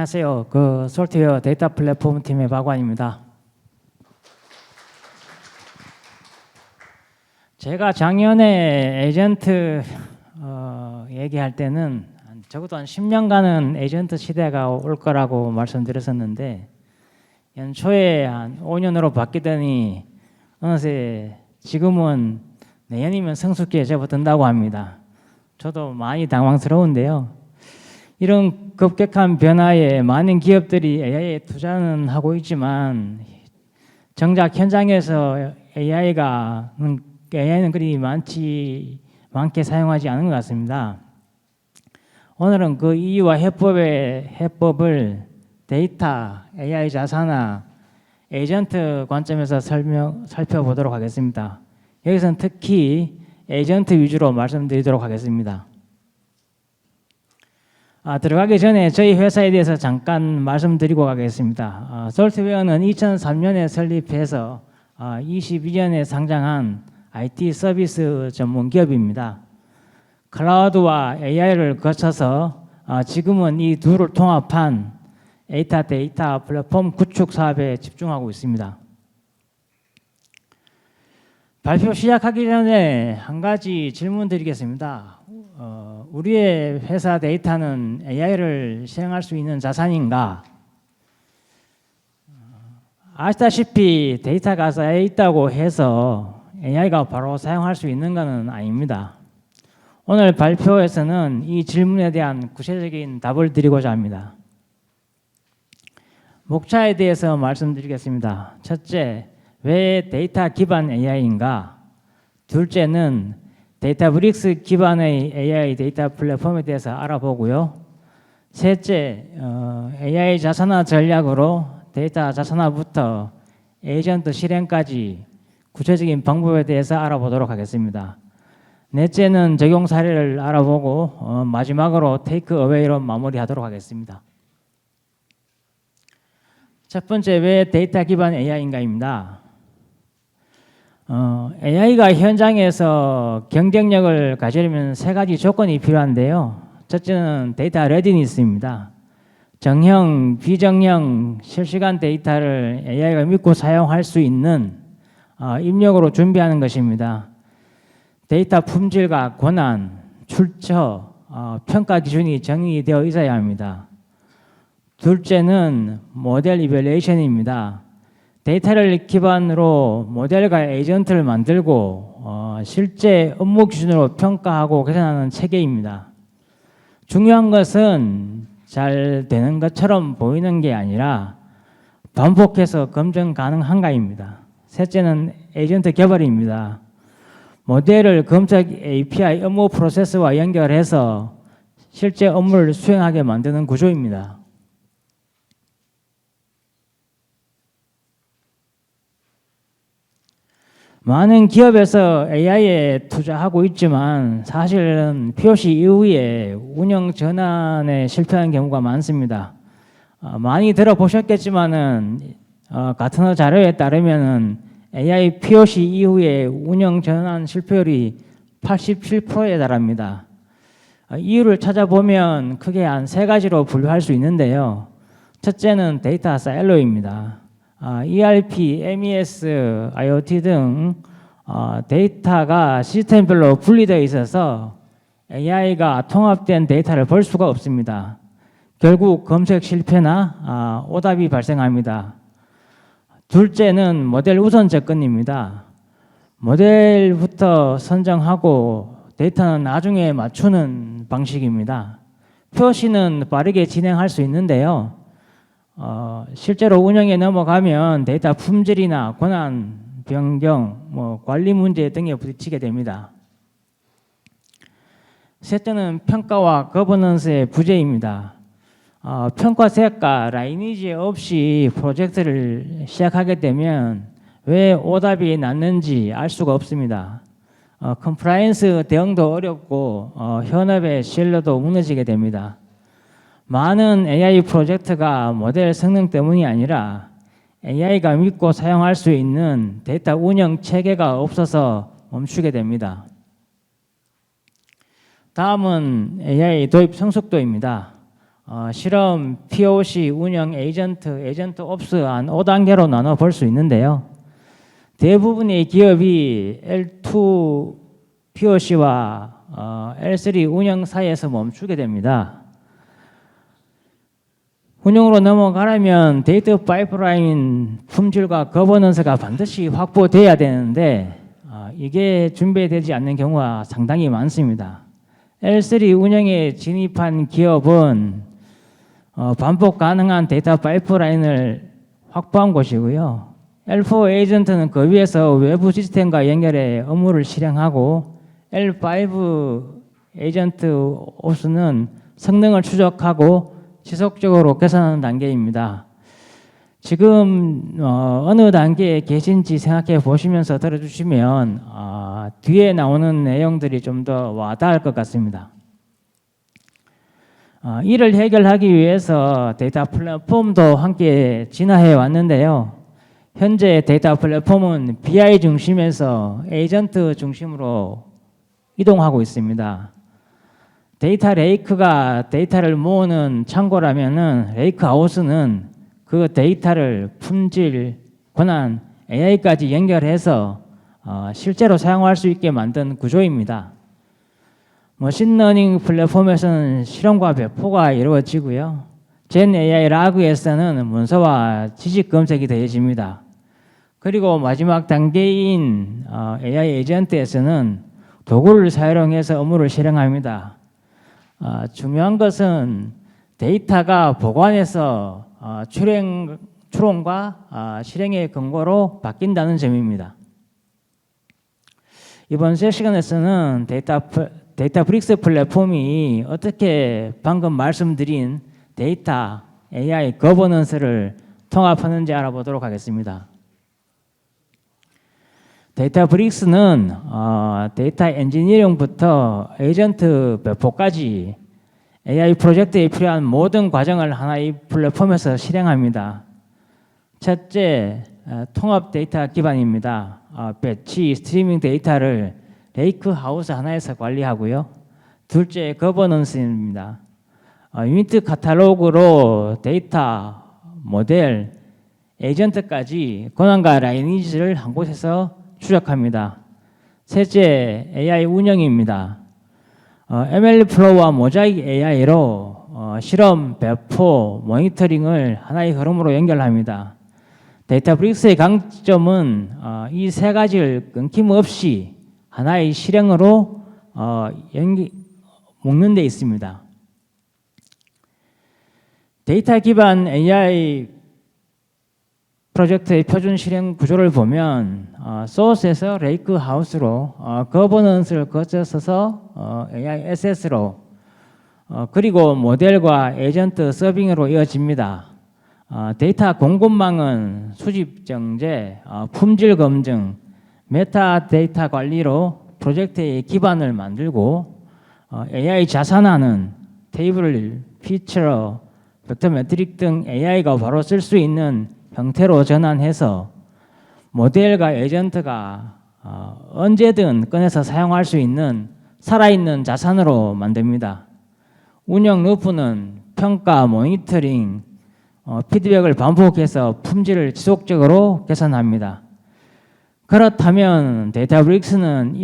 안녕하세요. 소프트웨어 데이터 플랫폼 팀의 박완입니다. 제가 작년에 에이전트 얘기할 때는 적어도 한 10년간은 에이전트 시대가 올 거라고 말씀드렸었는데 연초에 한 5년으로 바뀌더니 어느새 지금은 내년이면 성숙기에 접어든다고 합니다. 저도 많이 당황스러운데요. 이런 급격한 변화에 많은 기업들이 AI에 투자는 하고 있지만 정작 현장에서 AI는 그리 많게 사용하지 않은 것 같습니다. 오늘은 그 이유와 해법을 데이터, AI 자산화, 에이전트 관점에서 살펴보도록 하겠습니다. 여기서는 특히 에이전트 위주로 말씀드리도록 하겠습니다. 들어가기 전에 저희 회사에 대해서 잠깐 말씀드리고 가겠습니다. 소프트웨어는 2003년에 설립해서 22년에 상장한 IT 서비스 전문 기업입니다. 클라우드와 AI를 거쳐서 지금은 이 둘을 통합한 데이터 플랫폼 구축 사업에 집중하고 있습니다. 발표 시작하기 전에 한 가지 질문 드리겠습니다. 우리의 회사 데이터는 AI를 시행할 수 있는 자산인가? 아시다시피 데이터가 쌓여 있다고 해서 AI가 바로 사용할 수 있는 것은 아닙니다. 오늘 발표에서는 이 질문에 대한 구체적인 답을 드리고자 합니다. 목차에 대해서 말씀드리겠습니다. 첫째, 왜 데이터 기반 AI인가? 둘째는 데이터브릭스 기반의 AI 데이터 플랫폼에 대해서 알아보고요. 셋째, AI 자산화 전략으로 데이터 자산화부터 에이전트 실행까지 구체적인 방법에 대해서 알아보도록 하겠습니다. 넷째는 적용 사례를 알아보고 마지막으로 테이크 어웨이로 마무리하도록 하겠습니다. 첫 번째, 왜 데이터 기반 AI인가입니다. AI가 현장에서 경쟁력을 가지려면 세 가지 조건이 필요한데요. 첫째는 데이터 레디니스입니다. 정형, 비정형, 실시간 데이터를 AI가 믿고 사용할 수 있는 입력으로 준비하는 것입니다. 데이터 품질과 권한, 출처, 평가 기준이 정의되어 있어야 합니다. 둘째는 모델 이밸리에이션입니다. 데이터를 기반으로 모델과 에이전트를 만들고 실제 업무 기준으로 평가하고 개선하는 체계입니다. 중요한 것은 잘 되는 것처럼 보이는 게 아니라 반복해서 검증 가능한가입니다. 셋째는 에이전트 개발입니다. 모델을 검색 API 업무 프로세스와 연결해서 실제 업무를 수행하게 만드는 구조입니다. 많은 기업에서 AI에 투자하고 있지만 사실은 POC 이후에 운영 전환에 실패하는 경우가 많습니다. 많이 들어보셨겠지만은 가트너 자료에 따르면은 AI POC 이후에 운영 전환 실패율이 87%에 달합니다. 이유를 찾아보면 크게 한 세 가지로 분류할 수 있는데요. 첫째는 데이터 사일로입니다. ERP, MES, IoT 등 데이터가 시스템별로 분리되어 있어서 AI가 통합된 데이터를 볼 수가 없습니다. 결국 검색 실패나 오답이 발생합니다. 둘째는 모델 우선 접근입니다. 모델부터 선정하고 데이터는 나중에 맞추는 방식입니다. POC는 빠르게 진행할 수 있는데요. 실제로 운영에 넘어가면 데이터 품질이나 권한 변경, 관리 문제 등에 부딪히게 됩니다. 셋째는 평가와 거버넌스의 부재입니다. 평가 세과 라이니지 없이 프로젝트를 시작하게 되면 왜 오답이 났는지 알 수가 없습니다. 컴플라이언스 대응도 어렵고 현업의 신뢰도 무너지게 됩니다. 많은 AI 프로젝트가 모델 성능 때문이 아니라 AI가 믿고 사용할 수 있는 데이터 운영 체계가 없어서 멈추게 됩니다. 다음은 AI 도입 성숙도입니다. 실험, POC, 운영, 에이전트 옵스 한 5단계로 나눠 볼 수 있는데요. 대부분의 기업이 L2 POC와 L3 운영 사이에서 멈추게 됩니다. 운영으로 넘어가려면 데이터 파이프라인 품질과 거버넌스가 반드시 확보돼야 되는데 이게 준비되지 않는 경우가 상당히 많습니다. L3 운영에 진입한 기업은 반복 가능한 데이터 파이프라인을 확보한 곳이고요. L4 에이전트는 그 위에서 외부 시스템과 연결해 업무를 실행하고 L5 에이전트 옵스는 성능을 추적하고 지속적으로 개선하는 단계입니다. 지금 어느 단계에 계신지 생각해 보시면서 들어주시면 뒤에 나오는 내용들이 좀 더 와닿을 것 같습니다. 이를 해결하기 위해서 데이터 플랫폼도 함께 진화해 왔는데요. 현재 데이터 플랫폼은 BI 중심에서 에이전트 중심으로 이동하고 있습니다. 데이터 레이크가 데이터를 모으는 창고라면은 레이크하우스는 그 데이터를 품질, 권한, AI까지 연결해서 실제로 사용할 수 있게 만든 구조입니다. 머신러닝 플랫폼에서는 실험과 배포가 이루어지고요. 젠 AI 라그에서는 문서와 지식 검색이 더해집니다. 그리고 마지막 단계인 AI 에이전트에서는 도구를 사용해서 업무를 실행합니다. 중요한 것은 데이터가 보관해서 추론과 실행의 근거로 바뀐다는 점입니다. 이번 세션에서는 데이터브릭스 플랫폼이 어떻게 방금 말씀드린 데이터, AI, 거버넌스를 통합하는지 알아보도록 하겠습니다. 데이터브릭스는 데이터 엔지니어링부터 에이전트 배포까지 AI 프로젝트에 필요한 모든 과정을 하나의 플랫폼에서 실행합니다. 첫째, 통합 데이터 기반입니다. 배치, 스트리밍 데이터를 레이크 하우스 하나에서 관리하고요. 둘째, 거버넌스입니다. 유니트 카탈로그로 데이터, 모델, 에이전트까지 권한과 라이니지를 한 곳에서 추적합니다. 셋째, AI 운영입니다. ML 플로우와 모자이크 AI로 실험, 배포, 모니터링을 하나의 흐름으로 연결합니다. 데이터브릭스의 강점은 이 세 가지를 끊김없이 하나의 실행으로 묶는 데 있습니다. 데이터 기반 AI 프로젝트의 표준 실행 구조를 보면 소스에서 레이크 하우스로 거버넌스를 거쳐서 AI SS로 그리고 모델과 에이전트 서빙으로 이어집니다. 데이터 공급망은 수집 정제, 품질 검증, 메타 데이터 관리로 프로젝트의 기반을 만들고 AI 자산화는 테이블, 피처, 벡터 매트릭 등 AI가 바로 쓸 수 있는 형태로 전환해서 모델과 에이전트가 언제든 꺼내서 사용할 수 있는 살아있는 자산으로 만듭니다. 운영 루프는 평가, 모니터링, 피드백을 반복해서 품질을 지속적으로 개선합니다. 그렇다면 데이터브릭스는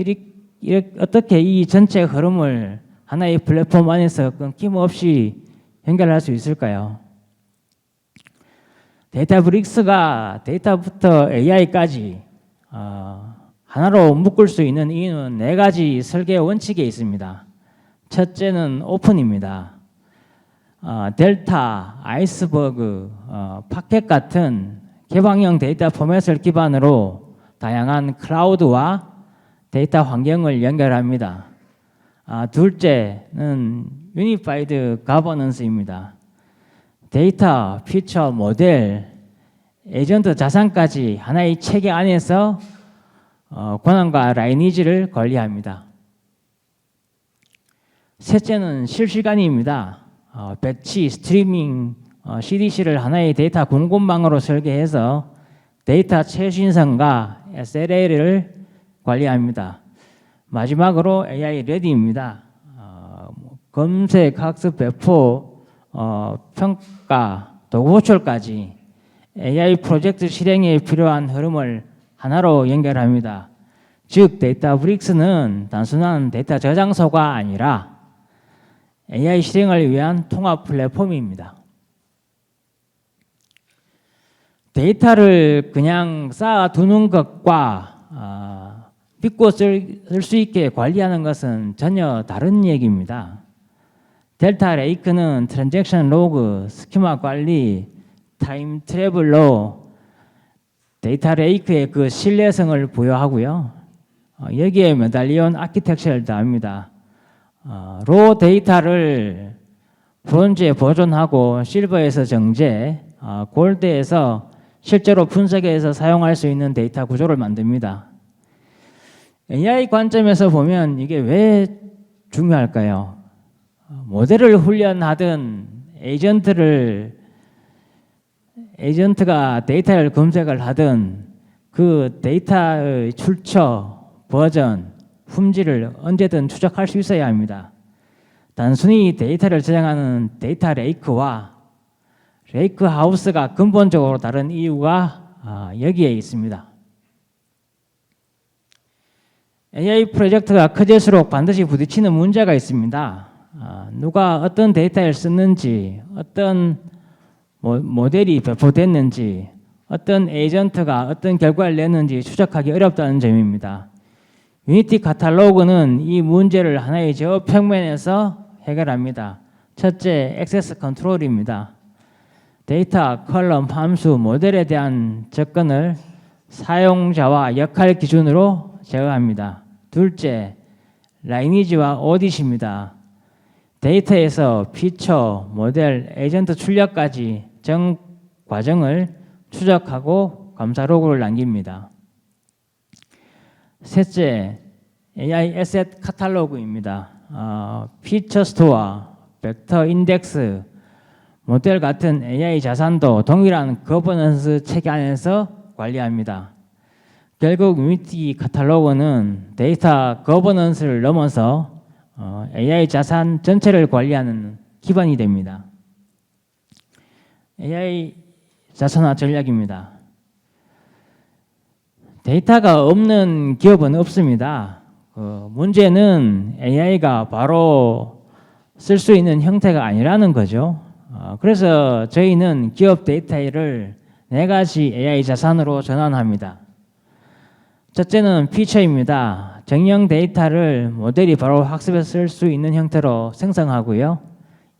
어떻게 이 전체 흐름을 하나의 플랫폼 안에서 끊김없이 연결할 수 있을까요? 데이터브릭스가 데이터부터 AI까지 하나로 묶을 수 있는 이유는 네 가지 설계 원칙에 있습니다. 첫째는 오픈입니다. 델타, 아이스버그, 파켓 같은 개방형 데이터 포맷을 기반으로 다양한 클라우드와 데이터 환경을 연결합니다. 둘째는 유니파이드 가버넌스입니다. 데이터, 피처, 모델, 에이전트 자산까지 하나의 체계 안에서 권한과 라이니지를 관리합니다. 셋째는 실시간입니다. 배치, 스트리밍, CDC를 하나의 데이터 공급망으로 설계해서 데이터 최신성과 SLA를 관리합니다. 마지막으로 AI 레디입니다. 검색, 학습, 배포, 평가, 도구 호출까지 AI 프로젝트 실행에 필요한 흐름을 하나로 연결합니다. 즉 데이터브릭스는 단순한 데이터 저장소가 아니라 AI 실행을 위한 통합 플랫폼입니다. 데이터를 그냥 쌓아두는 것과 믿고 쓸 수 있게 관리하는 것은 전혀 다른 얘기입니다. 델타 레이크는 트랜잭션 로그, 스키마 관리, 타임 트래블로 데이터 레이크의 그 신뢰성을 부여하고요. 여기에 메달리온 아키텍처를 더합니다. 로 데이터를 브론즈에 보존하고 실버에서 정제, 골드에서 실제로 분석해서 사용할 수 있는 데이터 구조를 만듭니다. AI 관점에서 보면 이게 왜 중요할까요? 모델을 훈련하든 에이전트가 데이터를 검색을 하든 그 데이터의 출처, 버전, 품질을 언제든 추적할 수 있어야 합니다. 단순히 데이터를 저장하는 데이터 레이크와 레이크 하우스가 근본적으로 다른 이유가 여기에 있습니다. AI 프로젝트가 커질수록 반드시 부딪히는 문제가 있습니다. 누가 어떤 데이터를 썼는지, 어떤 모델이 배포됐는지, 어떤 에이전트가 어떤 결과를 냈는지 추적하기 어렵다는 점입니다. 유니티 카탈로그는 이 문제를 하나의 저 평면에서 해결합니다. 첫째, 액세스 컨트롤입니다. 데이터, 컬럼, 함수, 모델에 대한 접근을 사용자와 역할 기준으로 제어합니다. 둘째, 라이니지와 오딧입니다. 데이터에서 피처, 모델, 에이전트 출력까지 전 과정을 추적하고 감사 로그를 남깁니다. 셋째, AI 에셋 카탈로그입니다. 피처 스토어, 벡터 인덱스, 모델 같은 AI 자산도 동일한 거버넌스 체계 안에서 관리합니다. 결국 유니티 카탈로그는 데이터 거버넌스를 넘어서 AI 자산 전체를 관리하는 기반이 됩니다. AI 자산화 전략입니다. 데이터가 없는 기업은 없습니다. 문제는 AI가 바로 쓸 수 있는 형태가 아니라는 거죠. 그래서 저희는 기업 데이터를 4가지 AI 자산으로 전환합니다. 첫째는 피처입니다. 정형 데이터를 모델이 바로 학습해서 쓸 수 있는 형태로 생성하고요.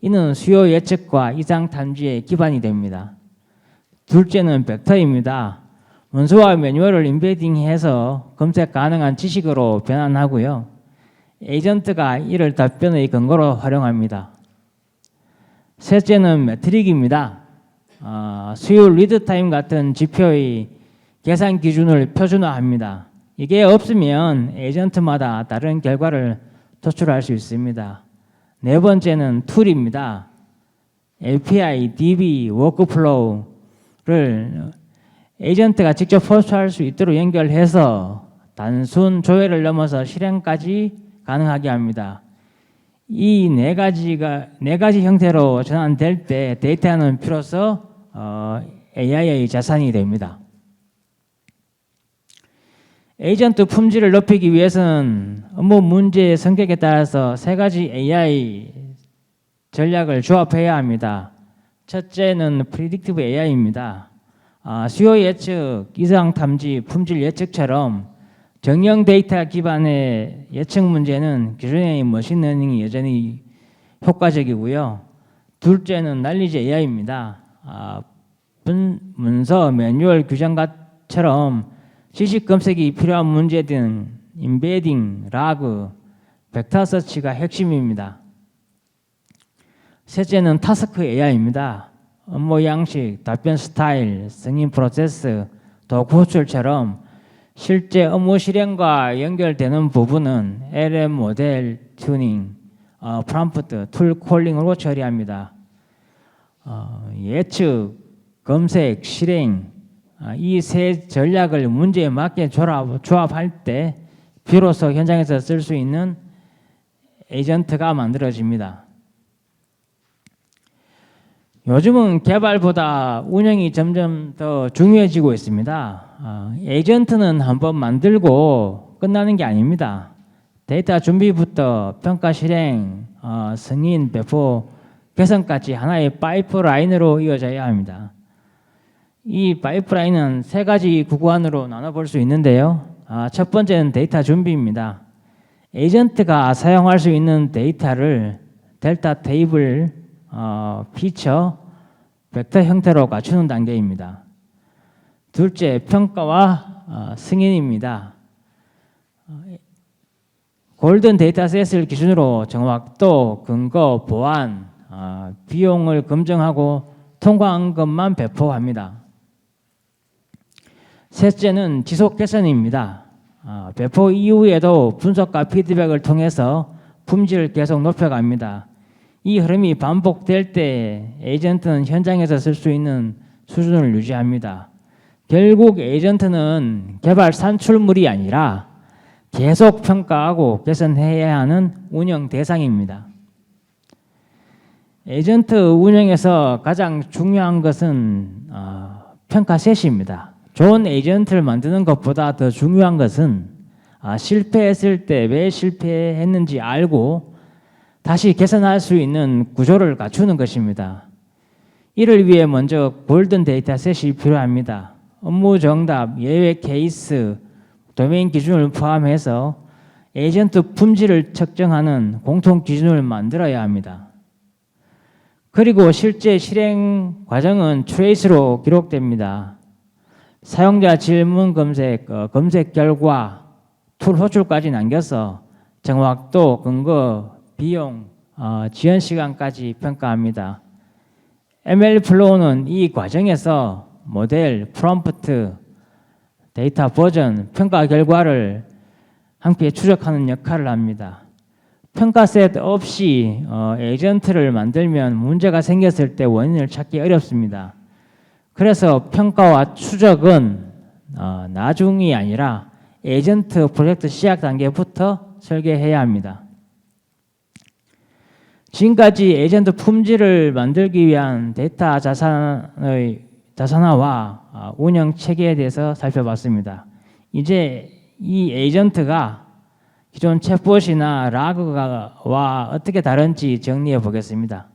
이는 수요 예측과 이상 탐지의 기반이 됩니다. 둘째는 벡터입니다. 문서와 매뉴얼을 인베딩해서 검색 가능한 지식으로 변환하고요. 에이전트가 이를 답변의 근거로 활용합니다. 셋째는 매트릭입니다. 수요 리드 타임 같은 지표의 계산 기준을 표준화합니다. 이게 없으면 에이전트마다 다른 결과를 도출할 수 있습니다. 네 번째는 툴입니다. API, DB, 워크플로우를 에이전트가 직접 호출할 수 있도록 연결해서 단순 조회를 넘어서 실행까지 가능하게 합니다. 이 네 가지 형태로 전환될 때 데이터는 비로소 AI의 자산이 됩니다. 에이전트 품질을 높이기 위해서는 업무 문제의 성격에 따라서 3가지 AI 전략을 조합해야 합니다. 첫째는 프리딕티브 AI입니다. 수요 예측, 이상 탐지, 품질 예측처럼 정형 데이터 기반의 예측 문제는 기존의 머신러닝이 여전히 효과적이고요. 둘째는 날리지 AI입니다. 문서, 매뉴얼 규정처럼 지식 검색이 필요한 문제 등 인베딩, 라그, 벡터 서치가 핵심입니다. 셋째는 타스크 AI입니다. 업무 양식, 답변 스타일, 승인 프로세스, 도구 호출처럼 실제 업무 실행과 연결되는 부분은 LM 모델 튜닝, 프롬프트, 툴 콜링으로 처리합니다. 예측, 검색, 실행 이 세 전략을 문제에 맞게 조합할 때 비로소 현장에서 쓸 수 있는 에이전트가 만들어집니다. 요즘은 개발보다 운영이 점점 더 중요해지고 있습니다. 에이전트는 한번 만들고 끝나는 게 아닙니다. 데이터 준비부터 평가 실행, 승인, 배포, 개선까지 하나의 파이프라인으로 이어져야 합니다. 이 파이프라인은 세 가지 구간으로 나눠볼 수 있는데요. 첫 번째는 데이터 준비입니다. 에이전트가 사용할 수 있는 데이터를 델타 테이블, 피처, 벡터 형태로 갖추는 단계입니다. 둘째, 평가와 승인입니다. 골든 데이터셋을 기준으로 정확도, 근거, 보안, 비용을 검증하고 통과한 것만 배포합니다. 셋째는 지속 개선입니다. 배포 이후에도 분석과 피드백을 통해서 품질을 계속 높여갑니다. 이 흐름이 반복될 때 에이전트는 현장에서 쓸 수 있는 수준을 유지합니다. 결국 에이전트는 개발 산출물이 아니라 계속 평가하고 개선해야 하는 운영 대상입니다. 에이전트 운영에서 가장 중요한 것은 평가셋입니다. 좋은 에이전트를 만드는 것보다 더 중요한 것은 실패했을 때 왜 실패했는지 알고 다시 개선할 수 있는 구조를 갖추는 것입니다. 이를 위해 먼저 골든 데이터셋이 필요합니다. 업무 정답, 예외 케이스, 도메인 기준을 포함해서 에이전트 품질을 측정하는 공통 기준을 만들어야 합니다. 그리고 실제 실행 과정은 트레이스로 기록됩니다. 사용자 질문 검색, 검색 결과, 툴 호출까지 남겨서 정확도, 근거, 비용, 지연 시간까지 평가합니다. ML 플로우는 이 과정에서 모델, 프롬프트, 데이터 버전, 평가 결과를 함께 추적하는 역할을 합니다. 평가셋 없이 에이전트를 만들면 문제가 생겼을 때 원인을 찾기 어렵습니다. 그래서 평가와 추적은 나중이 아니라 에이전트 프로젝트 시작 단계부터 설계해야 합니다. 지금까지 에이전트 품질을 만들기 위한 데이터 자산화와 운영 체계에 대해서 살펴봤습니다. 이제 이 에이전트가 기존 챗봇이나 라그와 어떻게 다른지 정리해 보겠습니다.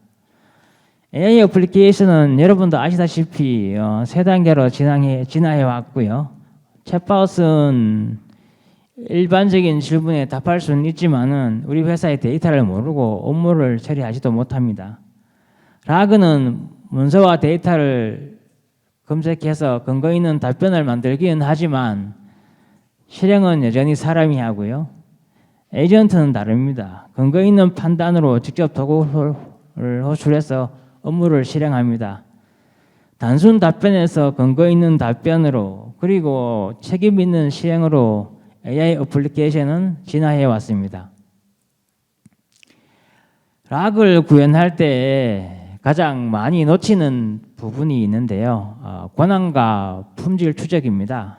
AI 어플리케이션은 여러분도 아시다시피 세 단계로 진화해 왔고요. 챗봇은 일반적인 질문에 답할 수는 있지만은 우리 회사의 데이터를 모르고 업무를 처리하지도 못합니다. 라그는 문서와 데이터를 검색해서 근거 있는 답변을 만들기는 하지만 실행은 여전히 사람이 하고요. 에이전트는 다릅니다. 근거 있는 판단으로 직접 도구를 호출해서 업무를 실행합니다. 단순 답변에서 근거 있는 답변으로 그리고 책임 있는 실행으로 AI 어플리케이션은 진화해 왔습니다. 락을 구현할 때 가장 많이 놓치는 부분이 있는데요. 권한과 품질 추적입니다.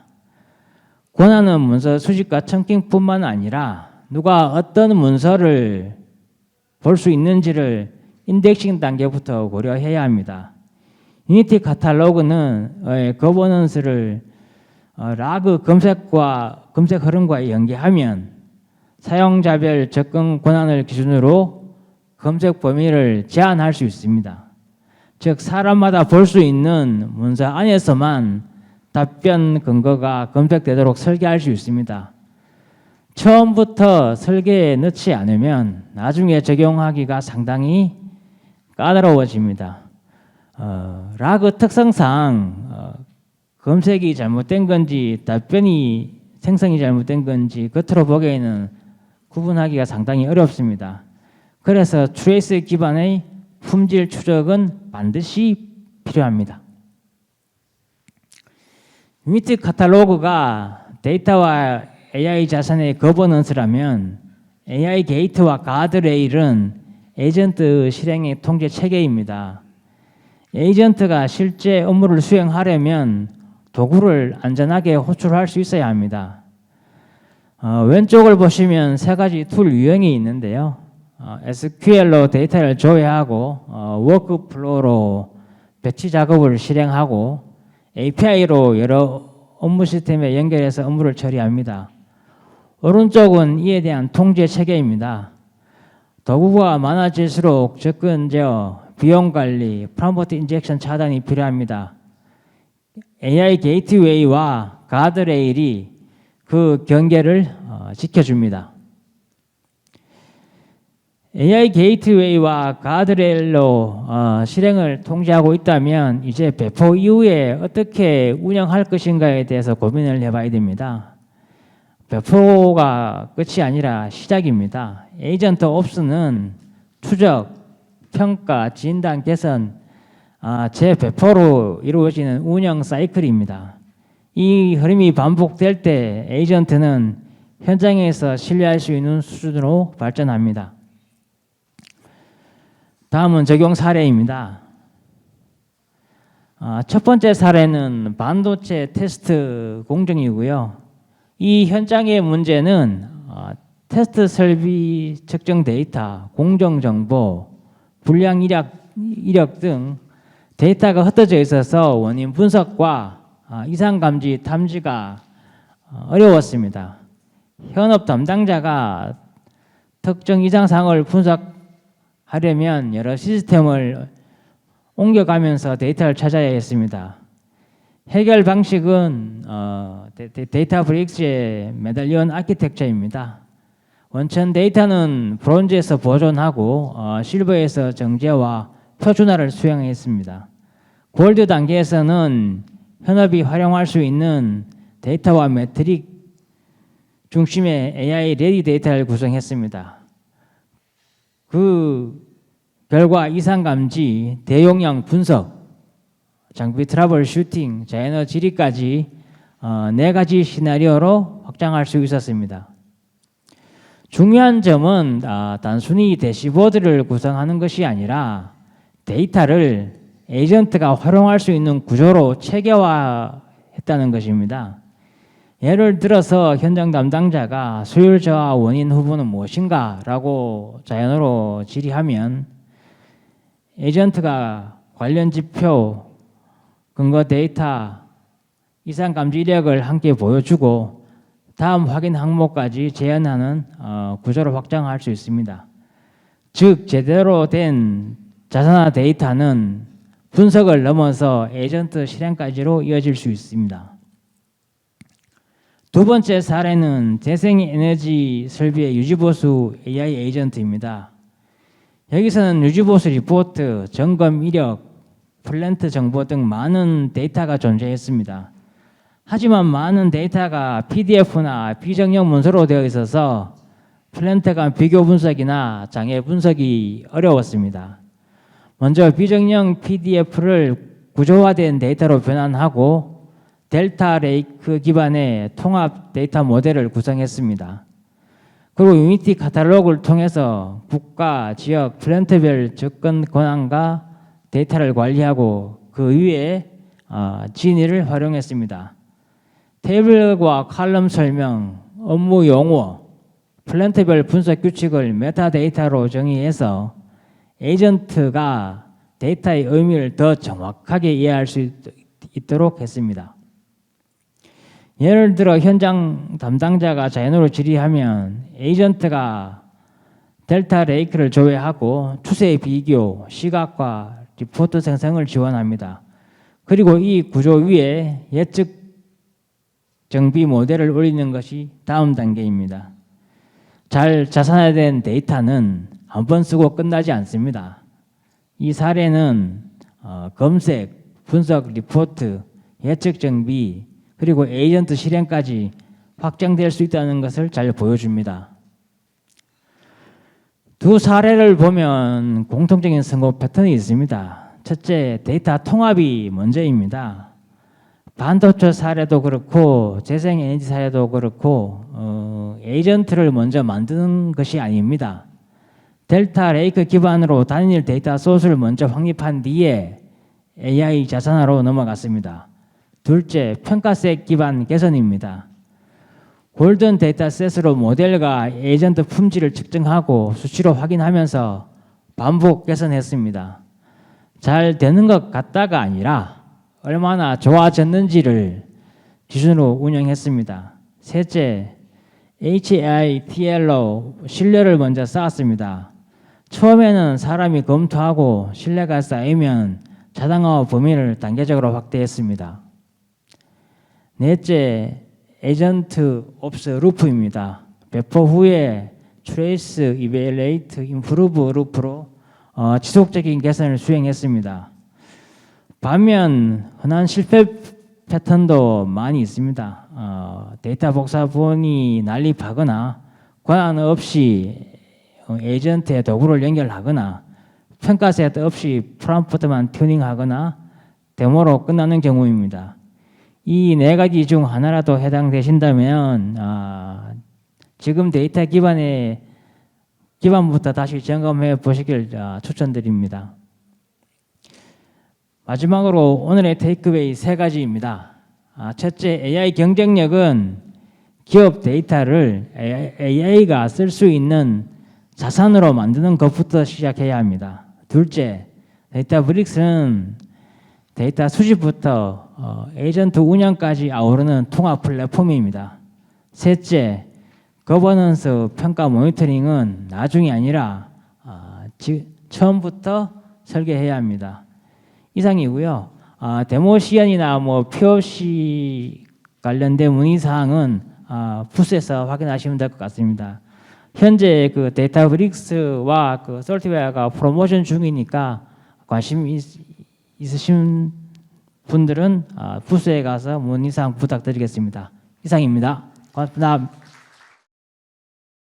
권한은 문서 수집과 첨킹뿐만 아니라 누가 어떤 문서를 볼 수 있는지를 인덱싱 단계부터 고려해야 합니다. 유니티 카탈로그는 거버넌스를 라그 검색과 검색 흐름과 연계하면 사용자별 접근 권한을 기준으로 검색 범위를 제한할 수 있습니다. 즉 사람마다 볼 수 있는 문서 안에서만 답변 근거가 검색되도록 설계할 수 있습니다. 처음부터 설계에 넣지 않으면 나중에 적용하기가 상당히 까다로워집니다. 라그 특성상 검색이 잘못된 건지 답변이 생성이 잘못된 건지 겉으로 보기에는 구분하기가 상당히 어렵습니다. 그래서 트레이스 기반의 품질 추적은 반드시 필요합니다. 유니티 카탈로그가 데이터와 AI 자산의 거버넌스라면 AI 게이트와 가드레일은 에이전트 실행의 통제 체계입니다. 에이전트가 실제 업무를 수행하려면 도구를 안전하게 호출할 수 있어야 합니다. 왼쪽을 보시면 세 가지 툴 유형이 있는데요. SQL로 데이터를 조회하고 워크플로우로 배치 작업을 실행하고 API로 여러 업무 시스템에 연결해서 업무를 처리합니다. 오른쪽은 이에 대한 통제 체계입니다. 도구가 많아질수록 접근 제어, 비용 관리, 프롬프트 인젝션 차단이 필요합니다. AI 게이트웨이와 가드레일이 그 경계를 지켜줍니다. AI 게이트웨이와 가드레일로 실행을 통제하고 있다면 이제 배포 이후에 어떻게 운영할 것인가에 대해서 고민을 해봐야 됩니다. 배포가 끝이 아니라 시작입니다. 에이전트 옵스는 추적, 평가, 진단, 개선, 재배포로 이루어지는 운영 사이클입니다. 이 흐름이 반복될 때 에이전트는 현장에서 신뢰할 수 있는 수준으로 발전합니다. 다음은 적용 사례입니다. 첫 번째 사례는 반도체 테스트 공정이고요. 이 현장의 문제는 테스트 설비 측정 데이터, 공정 정보, 불량 이력 등 데이터가 흩어져 있어서 원인 분석과 이상 감지 탐지가 어려웠습니다. 현업 담당자가 특정 이상 사항을 분석하려면 여러 시스템을 옮겨가면서 데이터를 찾아야 했습니다. 해결 방식은 데이터브릭스의 메달리온 아키텍처입니다. 원천 데이터는 브론즈에서 보존하고 실버에서 정제와 표준화를 수행했습니다. 골드 단계에서는 현업이 활용할 수 있는 데이터와 매트릭 중심의 AI 레디 데이터를 구성했습니다. 그 결과 이상 감지, 대용량 분석, 장비 트러블 슈팅, 자연어 질의까지 4가지 시나리오로 확장할 수 있었습니다. 중요한 점은 단순히 대시보드를 구성하는 것이 아니라 데이터를 에이전트가 활용할 수 있는 구조로 체계화했다는 것입니다. 예를 들어서 현장 담당자가 수율 저하 원인 후보는 무엇인가 라고 자연어로 질의하면 에이전트가 관련 지표, 근거 데이터, 이상 감지 이력을 함께 보여주고 다음 확인 항목까지 재현하는 구조로 확장할 수 있습니다. 즉 제대로 된 자산화 데이터는 분석을 넘어서 에이전트 실행까지로 이어질 수 있습니다. 두 번째 사례는 재생에너지 설비의 유지보수 AI 에이전트입니다. 여기서는 유지보수 리포트, 점검 이력, 플랜트 정보 등 많은 데이터가 존재했습니다. 하지만 많은 데이터가 PDF나 비정형 문서로 되어 있어서 플랜트 간 비교 분석이나 장애 분석이 어려웠습니다. 먼저 비정형 PDF를 구조화된 데이터로 변환하고 델타 레이크 기반의 통합 데이터 모델을 구성했습니다. 그리고 유니티 카탈로그를 통해서 국가, 지역, 플랜트별 접근 권한과 데이터를 관리하고 그 위에 진위를 활용했습니다. 테이블과 칼럼 설명, 업무 용어, 플랜트별 분석 규칙을 메타데이터로 정의해서 에이전트가 데이터의 의미를 더 정확하게 이해할 수 있도록 했습니다. 예를 들어 현장 담당자가 자연어로 질의하면 에이전트가 델타 레이크를 조회하고 추세 비교, 시각화, 리포트 생성을 지원합니다. 그리고 이 구조 위에 예측 정비 모델을 올리는 것이 다음 단계입니다. 잘 자산화된 데이터는 한 번 쓰고 끝나지 않습니다. 이 사례는 검색, 분석, 리포트, 예측 정비, 그리고 에이전트 실행까지 확장될 수 있다는 것을 잘 보여줍니다. 두 사례를 보면 공통적인 성공 패턴이 있습니다. 첫째, 데이터 통합이 먼저입니다. 반도체 사례도 그렇고 재생에너지 사례도 그렇고 에이전트를 먼저 만드는 것이 아닙니다. 델타 레이크 기반으로 단일 데이터 소스를 먼저 확립한 뒤에 AI 자산화로 넘어갔습니다. 둘째, 평가셋 기반 개선입니다. 골든 데이터셋으로 모델과 에이전트 품질을 측정하고 수치로 확인하면서 반복 개선했습니다. 잘 되는 것 같다가 아니라 얼마나 좋아졌는지를 기준으로 운영했습니다. 셋째, HAITL로 신뢰를 먼저 쌓았습니다. 처음에는 사람이 검토하고 신뢰가 쌓이면 자동화 범위를 단계적으로 확대했습니다. 넷째, 에이전트 옵스 루프입니다. 배포 후에 트레이스, 이베레이트, 임프루브 루프로 지속적인 개선을 수행했습니다. 반면 흔한 실패 패턴도 많이 있습니다. 데이터 복사본이 난립하거나 권한 없이 에이전트의 도구를 연결하거나 평가 세트 없이 프롬프트만 튜닝하거나 데모로 끝나는 경우입니다. 이 네 가지 중 하나라도 해당되신다면 지금 데이터 기반부터 다시 점검해 보시길 추천드립니다. 마지막으로 오늘의 테이크웨이 세 가지입니다. 첫째, AI 경쟁력은 기업 데이터를 AI가 쓸 수 있는 자산으로 만드는 것부터 시작해야 합니다. 둘째, 데이터브릭스는 데이터 수집부터 에이전트 운영까지 아우르는 통합 플랫폼입니다. 셋째, 거버넌스 평가 모니터링은 나중이 아니라 처음부터 설계해야 합니다. 이상이고요. 데모 시연이나 POC 관련된 문의사항은 부스에서 확인하시면 될 것 같습니다. 현재 그 데이터브릭스와 그 솔트웨어가 프로모션 중이니까 관심 있으신 분들은 부스에 가서 문의사항 부탁드리겠습니다. 이상입니다. 고맙습니다.